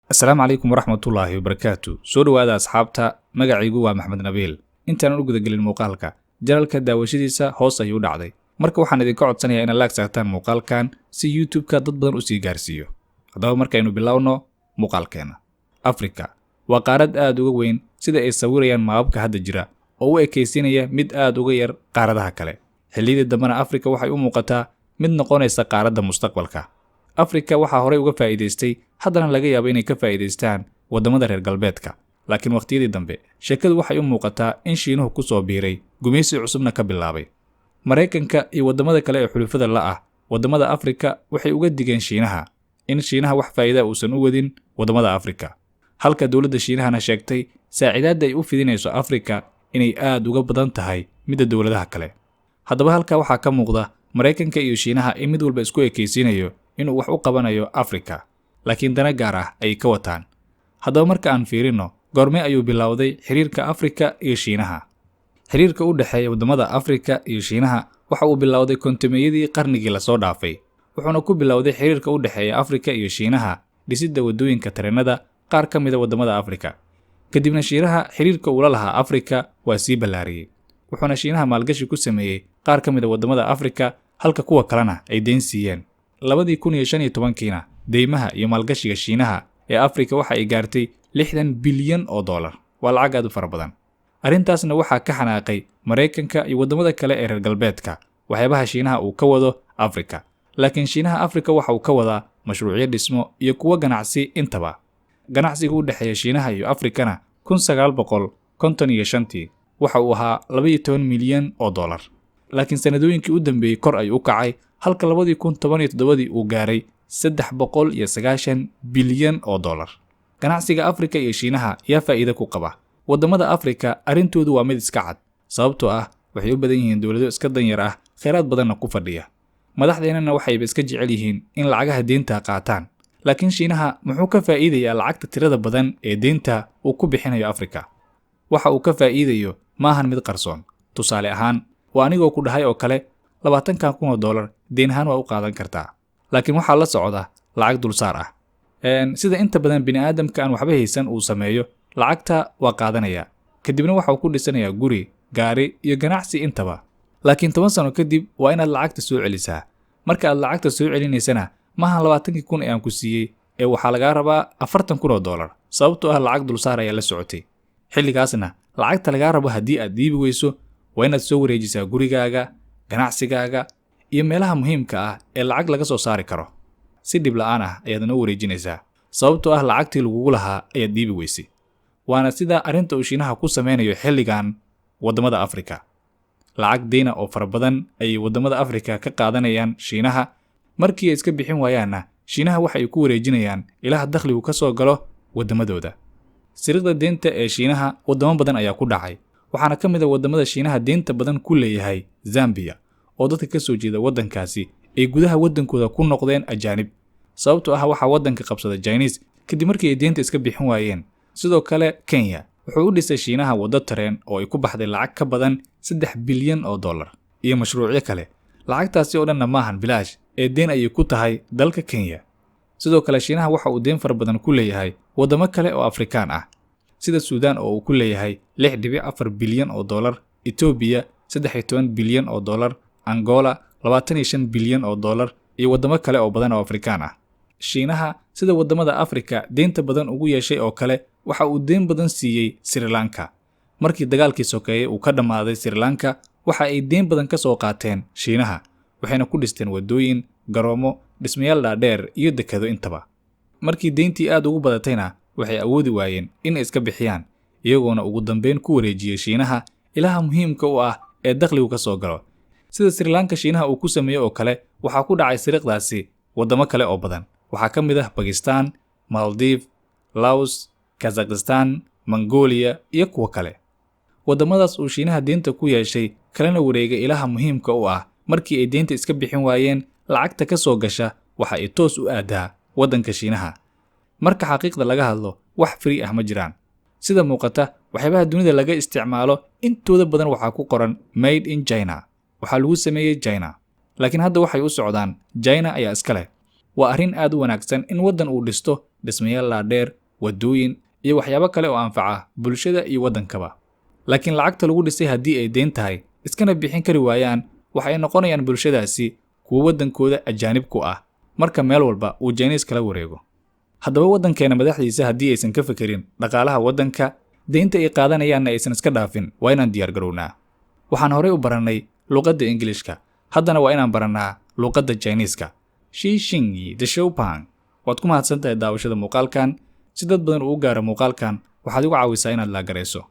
Asalaamu calaykum waraxmatullaahi wabarakaatu. Soo dhawaada asxaabta, magacaygu waa Maxamed Nabiil. Intaan u gudagelin muuqaalka, janaalka daawashadiisa hoos ayuu dhacday. Marka waxaan idinka codsanayaa inaad like saartaan muuqaalkan si YouTube-ka dad badan u sii gaarsiiyo. Haddaba markaynu bilowno muuqaalkeena. Afrika waa qaarad aad uga weyn sida ay sawirayaan maababka hadda jira oo u ekaysiinaya mid aad uga yar qaaradaha kale. Xilliyada dambena Afrika waxay u muuqataa mid noqonaysa qaaradda mustaqbalka. Afrika waxaa horey uga faa'iidaystay haddana laga yaabo inay ka faa'iidaystaan wadamada reer galbeedka. Laakiin waqtiyadii dambe, sheekadu waxay u muuqataa in Shiinuhu ku soo biiray, gumeysi cusubna ka bilaabay. Mareykanka iyo wadamada kale ee xulufada la ah, wadamada Afrika waxay uga digeen Shiinaha in Shiinaha wax faa'iido uusan u wadin wadamada Afrika. Halka dawladda Shiinahana sheegtay saaciidada ay u fidinayso Afrika inay aad uga badan tahay midda dawladaha kale. Haddaba halka waxaa ka muuqda Mareykanka iyo Shiinaha in mid walba isku ekaysiinayo inuu wax u qabanayo Afrika, laakiin dana gaar ah ay ka wataan. Haddaba marka aan fiirino, goorme ayuu bilowday xiriirka Afrika iyo Shiinaha? Xiriirka u dhexeeya wadamada Afrika iyo Shiinaha waxa uu bilowday kontimeeyadii qarnigii la soo dhaafay. Wuxuuna ku bilowday xiriirka u dhexeeya Afrika iyo Shiinaha dhisidda wadooyinka tareenada qaar ka mid ah wadamada Afrika. Kadibna Shiinaha xiriirka uu la lahaa Afrika waa sii ballaariyay. Wuxuuna Shiinaha maalgashi ku sameeyay qaar ka mid ah wadamada Afrika halka kuwa kalena ay deyn siiyeen. 2015kiina deymaha iyo maalgashiga Shiinaha ee Afrika waxa ay gaartay $60 bilyan. Waa lacag aad u fara badan. Arrintaasna waxaa ka xanaaqay Mareykanka iyo wadamada kale ee reer galbeedka waxyaabaha Shiinaha uu ka wado Afrika. Laakiin Shiinaha Afrika waxa uu ka wadaa mashruucyo dhismo iyo kuwa ganacsi intaba. Ganacsiga u dhexeeya Shiinaha iyo Afrikana 1955 waxa uu ahaa $12 milyan. Laakiin sanadooyinkii u dambeeyay kor ayuu u kacay halka 2017 uu gaaray $390 bilyan. Ganacsiga Afrika iyo Shiinaha yaa faa'iido ku qaba. Wadamada Afrika arrintoodu waa mid iska cad, sababtoo ah waxay u badan yihiin dawlado iska danyar ah, kheyraad badanna ku fadhiya. Madaxdeennana waxayba iska jecel yihiin in lacagaha deynta qaataan. Laakiin Shiinaha muxuu ka faa'iidayaa lacagta tirada badan ee deynta uu ku bixinayo Afrika? Waxa uu ka faa'iidayo maahan mid qarsoon. Tusaale ahaan, waa anigoo ku dhahay oo kale $20,000 deyn ahaan waa u qaadan kartaa. Laakiin waxaa la socda lacag dulsaar ah. Sida inta badan bini'aadamka aan waxba haysan uu sameeyo, lacagta waa qaadanaya. Kadibna waxa uu ku dhisanayaa guri, gaari iyo ganacsi intaba. Laakiin 10 sano kadib waa inaad lacagta soo celisaa. Marka aad lacagta soo celinaysana, maahan 20,000 ee aan ku siiyey ee waxaa laga rabaa $40,000, sababtoo ah lacag dulsaar ayaa la socotay. Xilligaasna lacagta laga rabo haddii aad diibi weyso waa inaad soo wareejisaa gurigaaga, ganacsigaaga iyo meelaha muhiimka ah ee lacag laga soo saari karo. Si dhib la'aan ah ayaad noo wareejinaysaa, sababtoo ah lacagtii lagugu lahaa ayaad diibi weysay. Waana sida arrinta uu Shiinaha ku sameynayo xilligan wadamada Afrika. Lacag deyna oo fara badan ayay wadamada Afrika ka qaadanayaan Shiinaha. Markii ay iska bixin waayaanna, Shiinaha waxa ay ku wareejinayaan ilaha dakhligu ka soo galo wadamadooda. Sirida deynta ee Shiinaha wadamo badan ayaa ku dhacay. Waxaana ka mid ah wadamada Shiinaha deynta badan ku leeyahay Zambia, oo dadka ka soo jeeda wadankaasi ay gudaha wadankooda ku noqdeen ajaanib. Sababtoo ah waxa wadanka qabsada Chinese kadib markii ay deynta iska bixin waayeen. Sidoo kale Kenya wuxuu u dhisay Shiinaha waddo tareen oo ay ku baxday lacag ka badan $3 bilyan iyo mashruucyo kale. Lacagtaasi oo dhanna maahan bilaash ee deyn ayay ku tahay dalka Kenya. Sidoo kale Shiinaha waxa uu deyn fara badan ku leeyahay wadamo kale oo Afrikaan ah, sida Suudaan oo uu ku leeyahay $6.4 bilyan, Ethiopia $13 bilyan, Angola $25 bilyan iyo wadamo kale oo badan oo Afrikaan ah. Shiinaha sida wadamada Afrika deynta badan ugu yeeshay oo kale waxa uu deyn badan siiyey Sri Lanka. Markii dagaalkii sokeeyay uu ka dhamaaday Sri Lanka, waxa ay deyn badan ka soo qaateen Shiinaha, waxayna ku dhisteen wadooyin, garoomo, dhismayaal dhaadheer iyo dekado intaba. Markii deyntii aad ugu badatayna, waxay awoodi waayeen in ay iska bixiyaan, iyagoona ugu dambeyn ku wareejiyay Shiinaha ilaha muhiimka u ah ee dakhligu ka soo galo. Sida Sri Lanka Shiinaha uu ku sameeyay oo kale, waxaa ku dhacay siriqdaasi wadamo kale oo badan. Waxaa ka mid ah Pakistan, Maldives, Laos, Kazakhstan, Mongolia iyo kuwa kale. Wadamadaas uu Shiinaha deynta ku yeeshay kalena wareegay ilaha muhiimka u ah, markii ay deynta iska bixin waayeen, lacagta ka soo gasha waxa ay toos u aadaa wadanka Shiinaha. Marka xaqiiqda laga hadlo, wax free ah ma jiraan. Sida muuqata, waxyaabaha dunida laga isticmaalo intooda badan waxaa ku qoran Made in China. Waxaa lagu sameeyay China. Laakiin hadda waxay u socdaan China ayaa iska leh. waa arrin aad u wanaagsan in waddan uu dhisto dhismayaal dhaadheer, waddooyin iyo waxyaabo kale oo anfaca bulshada iyo waddankaba. laakiin lacagta lagu dhisay haddii ay deyn tahay iskana bixin kari waayaan, waxay noqonayaan bulshadaasi kuwa waddankooda ajaanib ku ah marka meel walba uu Chinese kala wareego. haddaba waddankeena madaxdiisa haddii aysan ka fekerin dhaqaalaha waddanka, deynta ay qaadanayaanna aysan iska dhaafin, waa inaan diyaar garownaa. waxaan horey u barannay luqadda Ingiliishka, haddana waa inaan barannaa luqadda Chinese-ka. Xi Xingyi de Shoupang. waad ku mahadsantahay daawashada muuqaalkan. si dad badan uu gaaro muuqaalkan, waxaad igu caawisaa inaad laagarayso.